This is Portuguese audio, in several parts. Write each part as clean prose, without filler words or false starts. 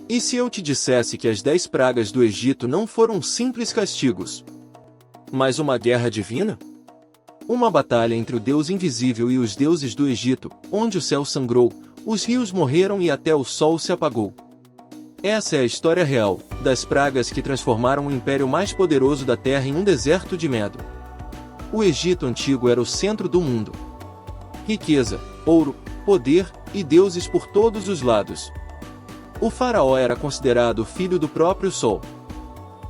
E se eu te dissesse que as 10 pragas do Egito não foram simples castigos, mas uma guerra divina? Uma batalha entre o Deus invisível e os deuses do Egito, onde o céu sangrou, os rios morreram e até o sol se apagou. Essa é a história real, das pragas que transformaram o império mais poderoso da Terra em um deserto de medo. O Egito antigo era o centro do mundo. Riqueza, ouro, poder e deuses por todos os lados. O faraó era considerado filho do próprio sol.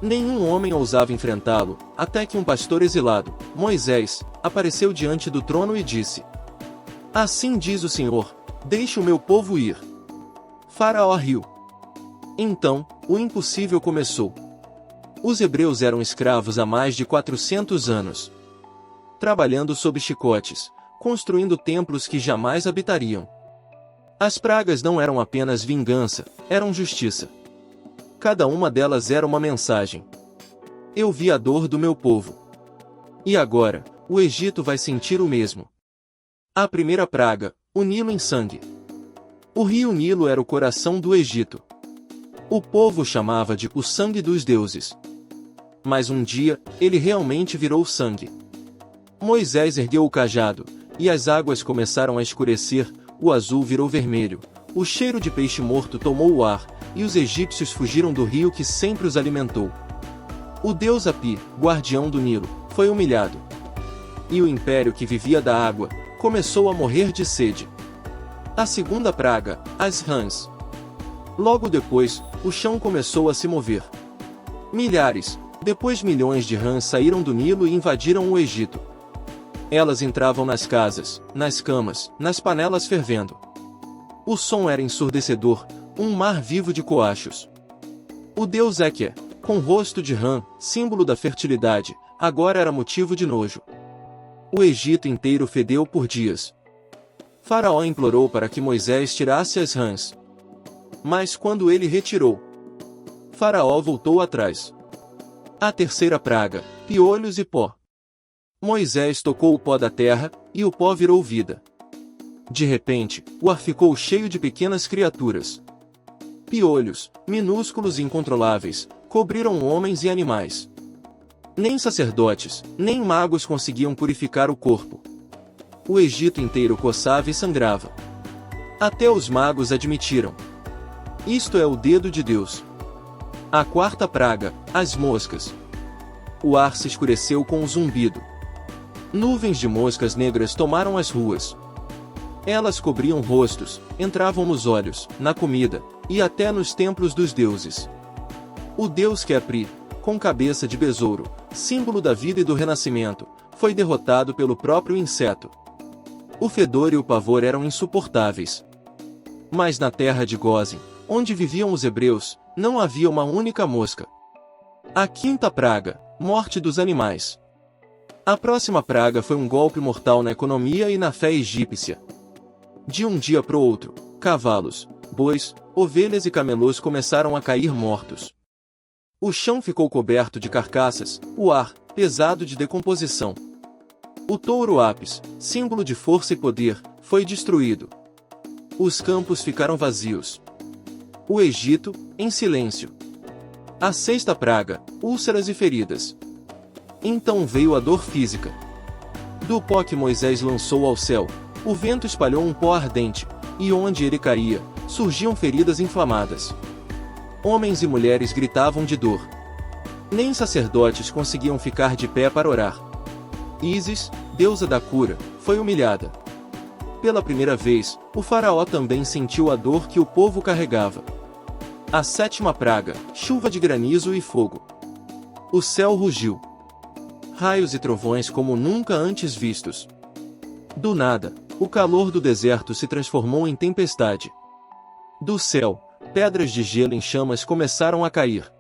Nenhum homem ousava enfrentá-lo, até que um pastor exilado, Moisés, apareceu diante do trono e disse: "Assim diz o Senhor, deixe o meu povo ir." Faraó riu. Então, o impossível começou. Os hebreus eram escravos há mais de 400 anos. Trabalhando sob chicotes, construindo templos que jamais habitariam. As pragas não eram apenas vingança, eram justiça. Cada uma delas era uma mensagem. Eu vi a dor do meu povo. E agora, o Egito vai sentir o mesmo. A primeira praga, o Nilo em sangue. O rio Nilo era o coração do Egito. O povo chamava de o sangue dos deuses. Mas um dia, ele realmente virou sangue. Moisés ergueu o cajado, e as águas começaram a escurecer, o azul virou vermelho, o cheiro de peixe morto tomou o ar, e os egípcios fugiram do rio que sempre os alimentou. O deus Api, guardião do Nilo, foi humilhado. E o império que vivia da água, começou a morrer de sede. A segunda praga, as rãs. Logo depois, o chão começou a se mover. Milhares, depois milhões de rãs saíram do Nilo e invadiram o Egito. Elas entravam nas casas, nas camas, nas panelas fervendo. O som era ensurdecedor, um mar vivo de coachos. O deus Eque, com rosto de rã, símbolo da fertilidade, agora era motivo de nojo. O Egito inteiro fedeu por dias. Faraó implorou para que Moisés tirasse as rãs. Mas quando ele retirou, Faraó voltou atrás. A terceira praga, piolhos e pó. Moisés tocou o pó da terra, e o pó virou vida. De repente, o ar ficou cheio de pequenas criaturas. Piolhos, minúsculos e incontroláveis, cobriram homens e animais. Nem sacerdotes, nem magos conseguiam purificar o corpo. O Egito inteiro coçava e sangrava. Até os magos admitiram. Isto é o dedo de Deus. A quarta praga, as moscas. O ar se escureceu com um zumbido. Nuvens de moscas negras tomaram as ruas. Elas cobriam rostos, entravam nos olhos, na comida, e até nos templos dos deuses. O deus Khepri, com cabeça de besouro, símbolo da vida e do renascimento, foi derrotado pelo próprio inseto. O fedor e o pavor eram insuportáveis. Mas na terra de Gósen, onde viviam os hebreus, não havia uma única mosca. A quinta praga, morte dos animais. A próxima praga foi um golpe mortal na economia e na fé egípcia. De um dia para o outro, cavalos, bois, ovelhas e camelos começaram a cair mortos. O chão ficou coberto de carcaças, o ar, pesado de decomposição. O touro Apis, símbolo de força e poder, foi destruído. Os campos ficaram vazios. O Egito, em silêncio. A sexta praga, úlceras e feridas. Então veio a dor física. Do pó que Moisés lançou ao céu, o vento espalhou um pó ardente, e onde ele caía, surgiam feridas inflamadas. Homens e mulheres gritavam de dor. Nem sacerdotes conseguiam ficar de pé para orar. Ísis, deusa da cura, foi humilhada. Pela primeira vez, o faraó também sentiu a dor que o povo carregava. A sétima praga, chuva de granizo e fogo. O céu rugiu. Raios e trovões como nunca antes vistos. Do nada, o calor do deserto se transformou em tempestade. Do céu, pedras de gelo em chamas começaram a cair.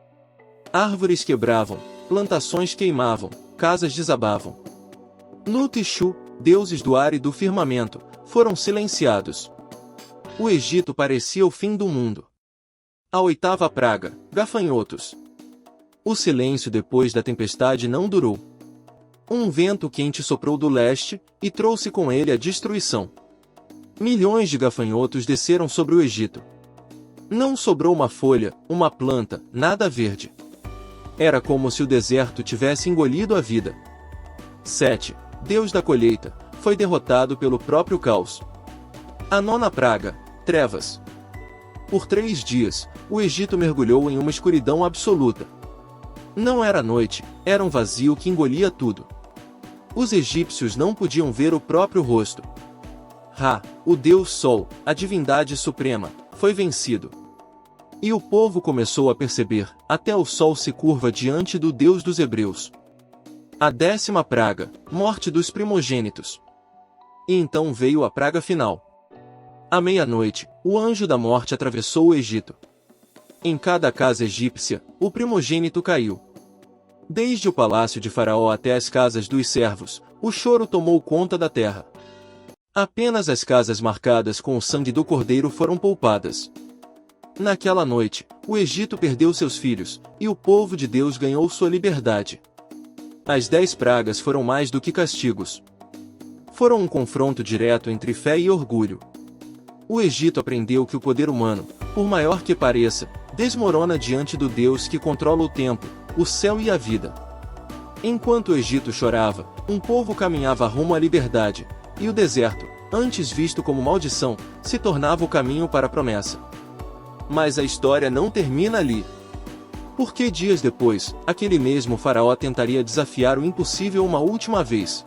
Árvores quebravam, plantações queimavam, casas desabavam. Nut e Shu, deuses do ar e do firmamento, foram silenciados. O Egito parecia o fim do mundo. A oitava praga, gafanhotos. O silêncio depois da tempestade não durou. Um vento quente soprou do leste, e trouxe com ele a destruição. Milhões de gafanhotos desceram sobre o Egito. Não sobrou uma folha, uma planta, nada verde. Era como se o deserto tivesse engolido a vida. 7. Deus da colheita, foi derrotado pelo próprio caos. A nona praga, trevas. Por 3 dias, o Egito mergulhou em uma escuridão absoluta. Não era noite, era um vazio que engolia tudo. Os egípcios não podiam ver o próprio rosto. Ra, o Deus Sol, a divindade suprema, foi vencido. E o povo começou a perceber, até o sol se curva diante do Deus dos Hebreus. A 10ª praga, morte dos primogênitos. E então veio a praga final. À meia-noite, o anjo da morte atravessou o Egito. Em cada casa egípcia, o primogênito caiu. Desde o palácio de Faraó até as casas dos servos, o choro tomou conta da terra. Apenas as casas marcadas com o sangue do cordeiro foram poupadas. Naquela noite, o Egito perdeu seus filhos, e o povo de Deus ganhou sua liberdade. As 10 pragas foram mais do que castigos. Foram um confronto direto entre fé e orgulho. O Egito aprendeu que o poder humano, por maior que pareça, desmorona diante do Deus que controla o tempo, o céu e a vida. Enquanto o Egito chorava, um povo caminhava rumo à liberdade, e o deserto, antes visto como maldição, se tornava o caminho para a promessa. Mas a história não termina ali. Porque dias depois, aquele mesmo faraó tentaria desafiar o impossível uma última vez.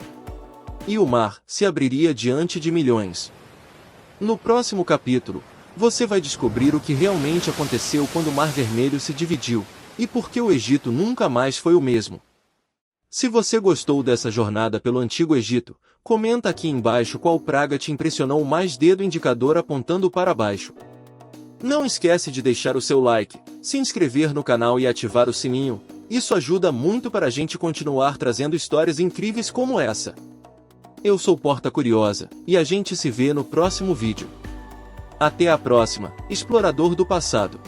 E o mar se abriria diante de milhões. No próximo capítulo, você vai descobrir o que realmente aconteceu quando o Mar Vermelho se dividiu, e por que o Egito nunca mais foi o mesmo. Se você gostou dessa jornada pelo Antigo Egito, comenta aqui embaixo qual praga te impressionou mais, dedo indicador apontando para baixo. Não esquece de deixar o seu like, se inscrever no canal e ativar o sininho, isso ajuda muito para a gente continuar trazendo histórias incríveis como essa. Eu sou Porta Curiosa, e a gente se vê no próximo vídeo. Até a próxima, explorador do passado.